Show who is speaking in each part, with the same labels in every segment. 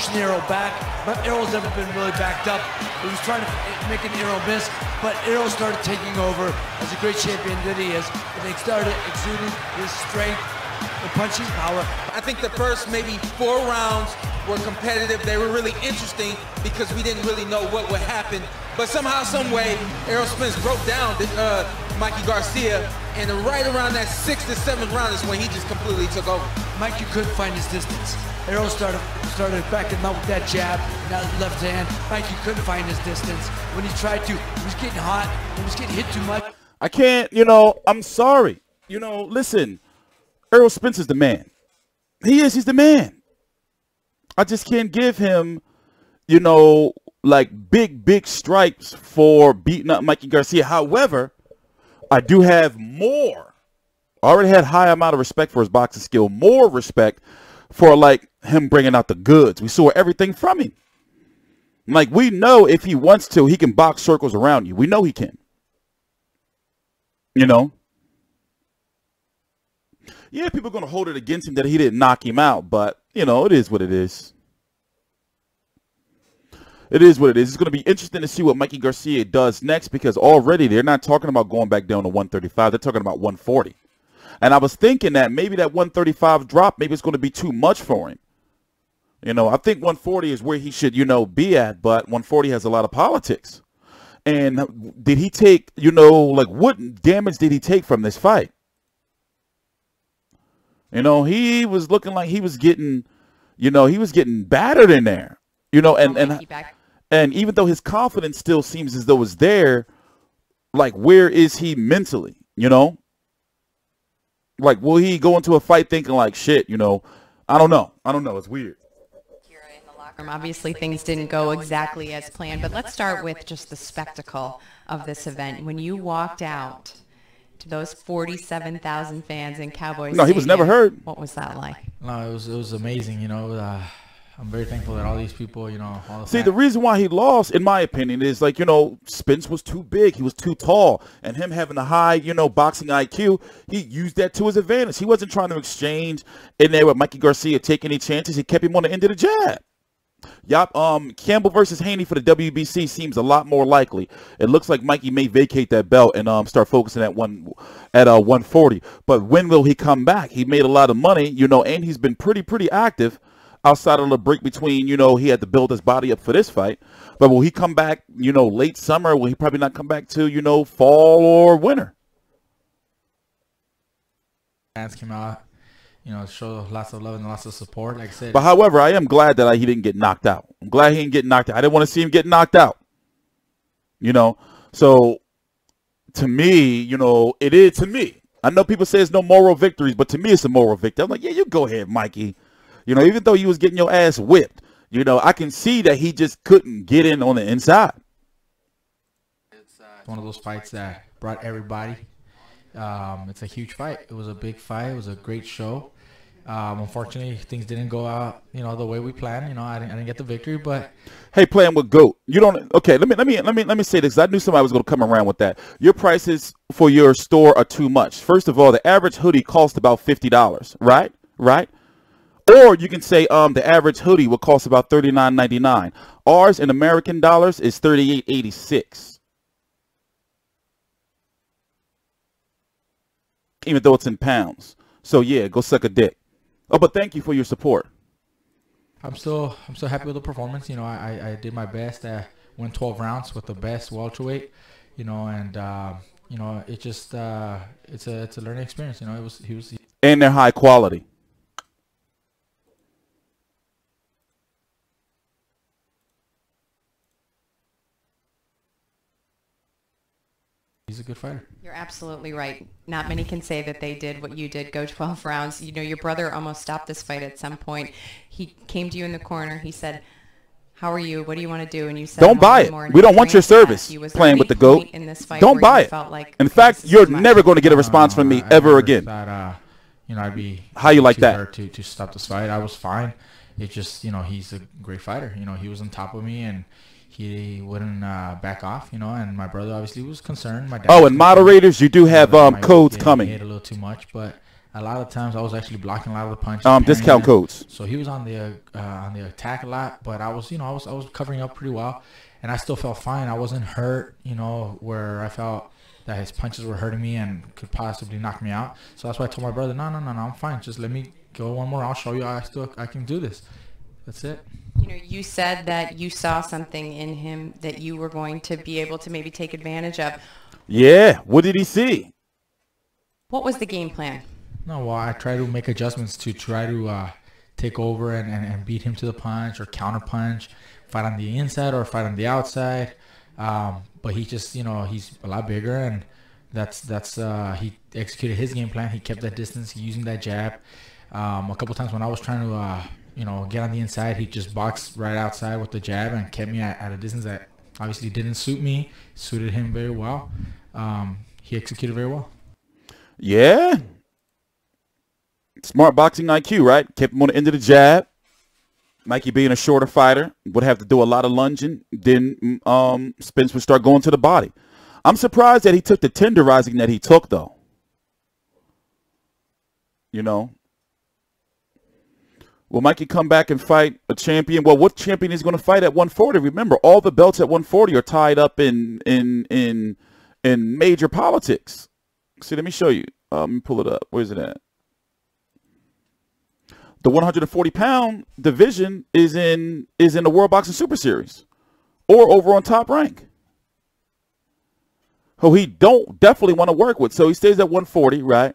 Speaker 1: pushing Errol back, but Errol's never been really backed up. He was trying to make an Errol miss, but Errol started taking over as a great champion that he is, and they started exuding his strength and punching power.
Speaker 2: I think the first maybe 4 rounds were competitive. They were really interesting because we didn't really know what would happen. But somehow, some way, Errol Spence broke down Mikey Garcia, and right around that 6th or 7th round is when he just completely took over.
Speaker 1: Mikey couldn't find his distance. Errol started backing him up with that jab, that left hand. Mikey couldn't find his distance. When he tried to, he was getting hot. He was getting hit too much.
Speaker 3: I can't, I'm sorry. Listen, Errol Spence is the man. He's the man. I just can't give him, like big stripes for beating up Mikey Garcia. However, I do have more. I already had high amount of respect for his boxing skill. More respect for like him bringing out the goods. We saw everything from him. Like, we know if he wants to, he can box circles around you. We know he can. Yeah, people are going to hold it against him that he didn't knock him out, but it is what it is. It is what it is. It's going to be interesting to see what Mikey Garcia does next, because already they're not talking about going back down to 135. They're talking about 140. And I was thinking that maybe that 135 drop, maybe it's going to be too much for him. I think 140 is where he should, be at, but 140 has a lot of politics. And did he take, like what damage did he take from this fight? He was looking like he was getting, he was getting battered in there, and even though his confidence still seems as though it's there, like, where is he mentally, Like, will he go into a fight thinking like, shit, I don't know. It's weird.
Speaker 4: Obviously, things didn't go exactly as planned, but let's start with just the spectacle of this event. When you walked out to those 47,000 fans in Cowboys
Speaker 3: No, he was never heard.
Speaker 4: What was that like?
Speaker 5: No, it was amazing, I'm very thankful that all these people,
Speaker 3: See, the reason why he lost, in my opinion, is like, Spence was too big. He was too tall. And him having a high, boxing IQ, he used that to his advantage. He wasn't trying to exchange in there with Mikey Garcia, take any chances. He kept him on the end of the jab. Yup, Campbell versus Haney for the WBC seems a lot more likely. It looks like Mikey may vacate that belt and start focusing at 140. But when will he come back? He made a lot of money, and he's been pretty active outside of the break between, he had to build his body up for this fight. But will he come back, late summer? Will he probably not come back to, fall or winter?
Speaker 5: Fans came out, show lots of love and lots of support, like I said.
Speaker 3: But however, I am glad that he didn't get knocked out. I'm glad he didn't get knocked out. I didn't want to see him get knocked out. So to me, it is to me. I know people say it's no moral victories, but to me it's a moral victory. I'm like, yeah, you go ahead, Mikey. Even though you was getting your ass whipped, I can see that he just couldn't get in on the inside.
Speaker 5: It's one of those fights that brought everybody. It's a huge fight. It was a big fight. It was a great show. Unfortunately, things didn't go out, the way we planned. I didn't get the victory, but
Speaker 3: hey, playing with GOAT, you don't. Okay, let me say this. I knew somebody was going to come around with that. Your prices for your store are too much. First of all, the average hoodie cost about $50, right? Right. Or you can say the average hoodie will cost about $39.99. Ours in American dollars is $38.86. Even though it's in pounds. So yeah, go suck a dick. Oh, but thank you for your support.
Speaker 5: I'm still happy with the performance. I did my best. Win 12 rounds with the best welterweight. And it just it's a learning experience. He was
Speaker 3: and they're high quality.
Speaker 5: He's a good fighter.
Speaker 4: You're absolutely right. Not many can say that they did what you did, go 12 rounds. Your brother almost stopped this fight at some point. He came to you in the corner. He said, how are you? What do you want to do? And you said,
Speaker 3: don't buy it. We don't want your service playing with the GOAT. Don't buy it.
Speaker 4: Like,
Speaker 3: in fact, you're never going to get a response from me ever again.
Speaker 5: That, I'd be
Speaker 3: how you like that
Speaker 5: to stop this fight. I was fine. It just, he's a great fighter. He was on top of me, and he wouldn't back off, and my brother obviously was concerned. My dad
Speaker 3: and moderators, you do have codes coming.
Speaker 5: He ate a little too much, but a lot of times I was actually blocking a lot of the punches.
Speaker 3: Discount codes.
Speaker 5: So he was on the attack a lot, but I was, I was covering up pretty well, and I still felt fine. I wasn't hurt, where I felt that his punches were hurting me and could possibly knock me out. So that's why I told my brother, no, I'm fine. Just let me go one more. I'll show you I can do this. That's it.
Speaker 4: You said that you saw something in him that you were going to be able to maybe take advantage of.
Speaker 3: Yeah. What did he see?
Speaker 4: What was the game plan?
Speaker 5: No, well, I try to make adjustments to try to take over and beat him to the punch or counter punch, fight on the inside or fight on the outside. But he just, he's a lot bigger, and that's he executed his game plan. He kept that distance using that jab. A couple times when I was trying to, get on the inside, he just boxed right outside with the jab and kept me at a distance that obviously didn't suit me. Suited him very well. He executed very well.
Speaker 3: Yeah. Smart boxing IQ, right? Kept him on the end of the jab. Mikey, being a shorter fighter, would have to do a lot of lunging. Then Spence would start going to the body. I'm surprised that he took the tenderizing that he took, though. Will Mikey come back and fight a champion? Well, what champion is going to fight at 140? Remember, all the belts at 140 are tied up in major politics. See, let me show you. Let me pull it up. Where's it at? The 140-pound division is in the World Boxing Super Series or over on Top Rank, who he don't definitely want to work with. So he stays at 140, right?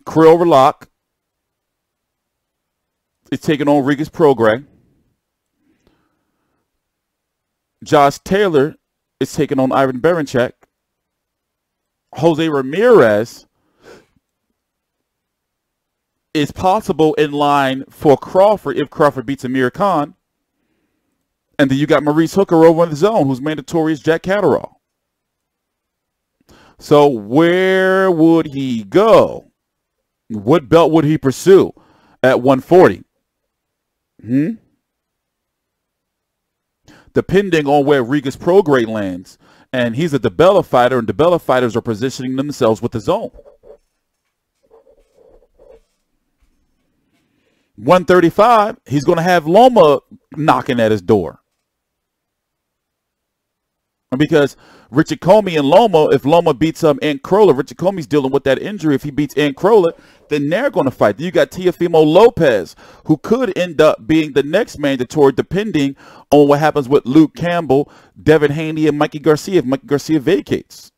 Speaker 3: Krill Lock is taking on Regis Prograis. Josh Taylor is taking on Ivan Barancek. Jose Ramirez is possible in line for Crawford if Crawford beats Amir Khan. And then you got Maurice Hooker over in the zone, who's mandatory as Jack Catterall. So where would he go? What belt would he pursue at 140? Depending on where Regis Prograis lands. And he's a DeBella fighter, and DeBella fighters are positioning themselves with the zone. 135, he's going to have Loma knocking at his door. Because Richard Comey and Loma, if Loma beats Ant Kroller, Richard Comey's dealing with that injury. If he beats Ant Kroller, then they're going to fight. Then you got Teofimo Lopez, who could end up being the next mandatory, depending on what happens with Luke Campbell, Devin Haney, and Mikey Garcia, if Mikey Garcia vacates.